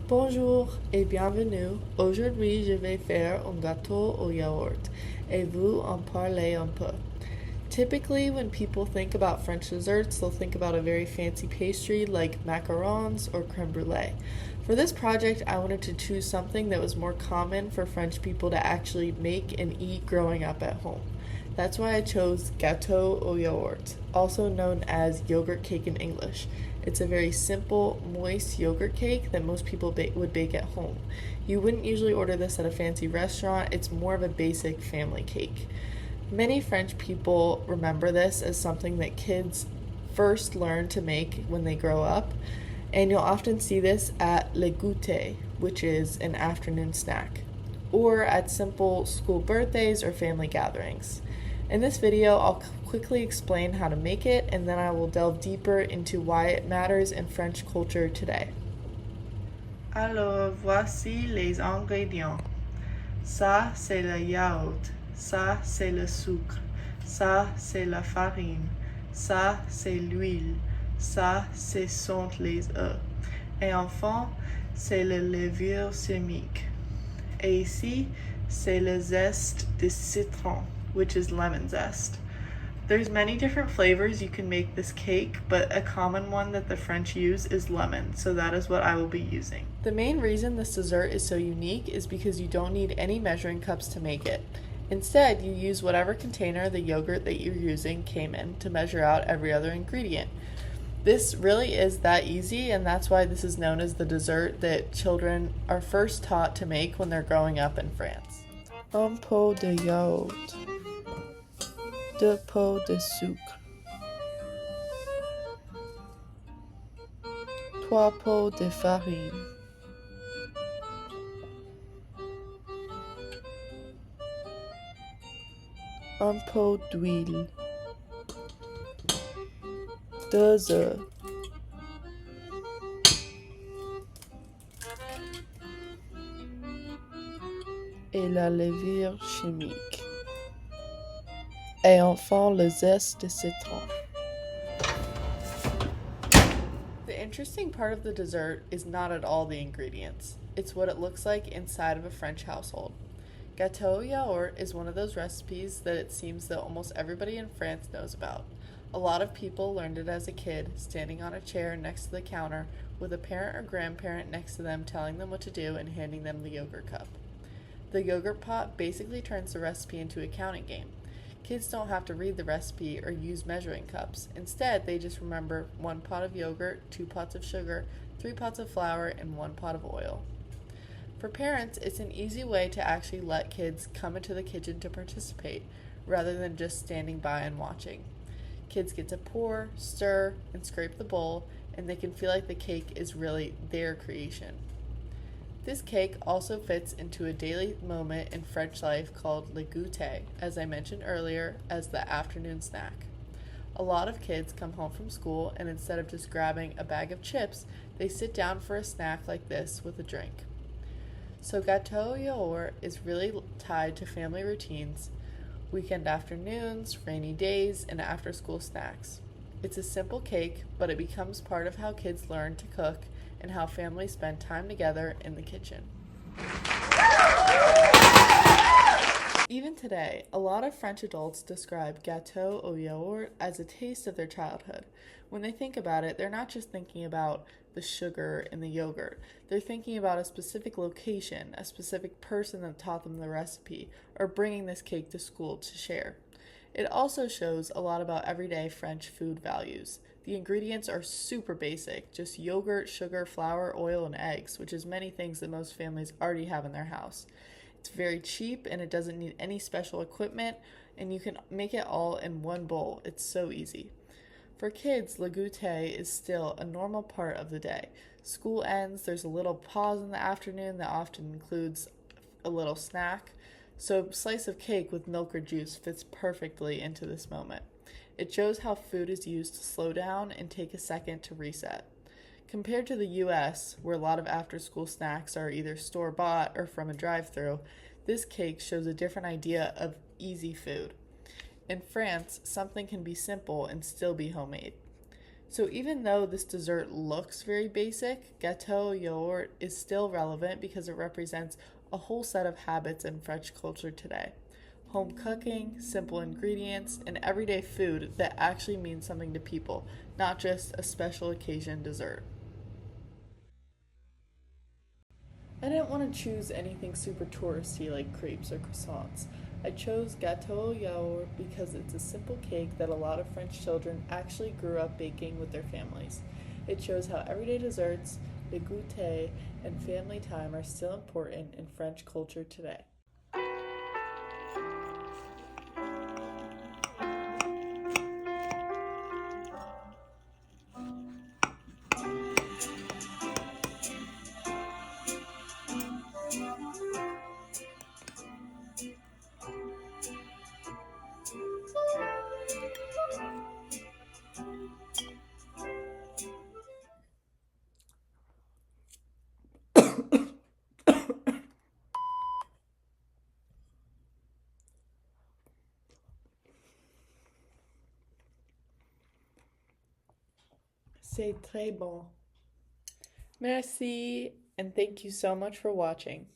Bonjour et bienvenue. Aujourd'hui, je vais faire un gâteau au yaourt et vous en parler un peu. Typically, when people think about French desserts, they'll think about a very fancy pastry like macarons or creme brulee. For this project, I wanted to choose something that was more common for French people to actually make and eat growing up at home. That's why I chose Gâteau au yaourt, also known as yogurt cake in English. It's a very simple, moist yogurt cake that most people would bake at home. You wouldn't usually order this at a fancy restaurant, it's more of a basic family cake. Many French people remember this as something that kids first learn to make when they grow up, and you'll often see this at le goûter, which is an afternoon snack, or at simple school birthdays or family gatherings. In this video, I'll quickly explain how to make it, and then I will delve deeper into why it matters in French culture today. Alors, voici les ingrédients. Ça, c'est le yaourt. Ça, c'est le sucre. Ça, c'est la farine. Ça, c'est l'huile. Ça, ce sont les œufs. Et enfin, c'est la levure chimique. Et ici, c'est le zeste de citron, which is lemon zest. There's many different flavors you can make this cake, but a common one that the French use is lemon, so that is what I will be using. The main reason this dessert is so unique is because you don't need any measuring cups to make it. Instead, you use whatever container the yogurt that you're using came in to measure out every other ingredient. This really is that easy, and that's why this is known as the dessert that children are first taught to make when they're growing up in France. Un pot de yaourt. 2 pots de sucre, 3 pots de farine, 1 pot d'huile, 2 œufs, et la levure chimique, et enfin le zeste de citron. The interesting part of the dessert is not at all the ingredients. It's what it looks like inside of a French household. Gâteau yaourt is one of those recipes that it seems that almost everybody in France knows about. A lot of people learned it as a kid, standing on a chair next to the counter with a parent or grandparent next to them telling them what to do and handing them the yogurt cup. The yogurt pot basically turns the recipe into a counting game. Kids don't have to read the recipe or use measuring cups. Instead, they just remember 1 pot of yogurt, 2 pots of sugar, 3 pots of flour, and 1 pot of oil. For parents, it's an easy way to actually let kids come into the kitchen to participate, rather than just standing by and watching. Kids get to pour, stir, and scrape the bowl, and they can feel like the cake is really their creation. This cake also fits into a daily moment in French life called le goûter, as I mentioned earlier, as the afternoon snack. A lot of kids come home from school, and instead of just grabbing a bag of chips, they sit down for a snack like this with a drink. So Gâteau yaourt is really tied to family routines, weekend afternoons, rainy days, and after-school snacks. It's a simple cake, but it becomes part of how kids learn to cook and how families spend time together in the kitchen. Even today, a lot of French adults describe gâteau au yaourt as a taste of their childhood. When they think about it, they're not just thinking about the sugar in the yogurt. They're thinking about a specific location, a specific person that taught them the recipe, or bringing this cake to school to share. It also shows a lot about everyday French food values. The ingredients are super basic, just yogurt, sugar, flour, oil, and eggs, which is many things that most families already have in their house. It's very cheap and it doesn't need any special equipment, and you can make it all in one bowl. It's so easy. For kids, le goûter is still a normal part of the day. School ends, there's a little pause in the afternoon that often includes a little snack, so a slice of cake with milk or juice fits perfectly into this moment. It shows how food is used to slow down and take a second to reset. Compared to the US, where a lot of after-school snacks are either store-bought or from a drive-thru, this cake shows a different idea of easy food. In France, something can be simple and still be homemade. So even though this dessert looks very basic, Gâteau Yaourt is still relevant because it represents a whole set of habits in French culture today. Home cooking, simple ingredients, and everyday food that actually means something to people, not just a special occasion dessert. I didn't want to choose anything super touristy like crepes or croissants. I chose Gâteau Yaourt because it's a simple cake that a lot of French children actually grew up baking with their families. It shows how everyday desserts, the goûter, and family time are still important in French culture today. C'est très bon. Merci, and thank you so much for watching.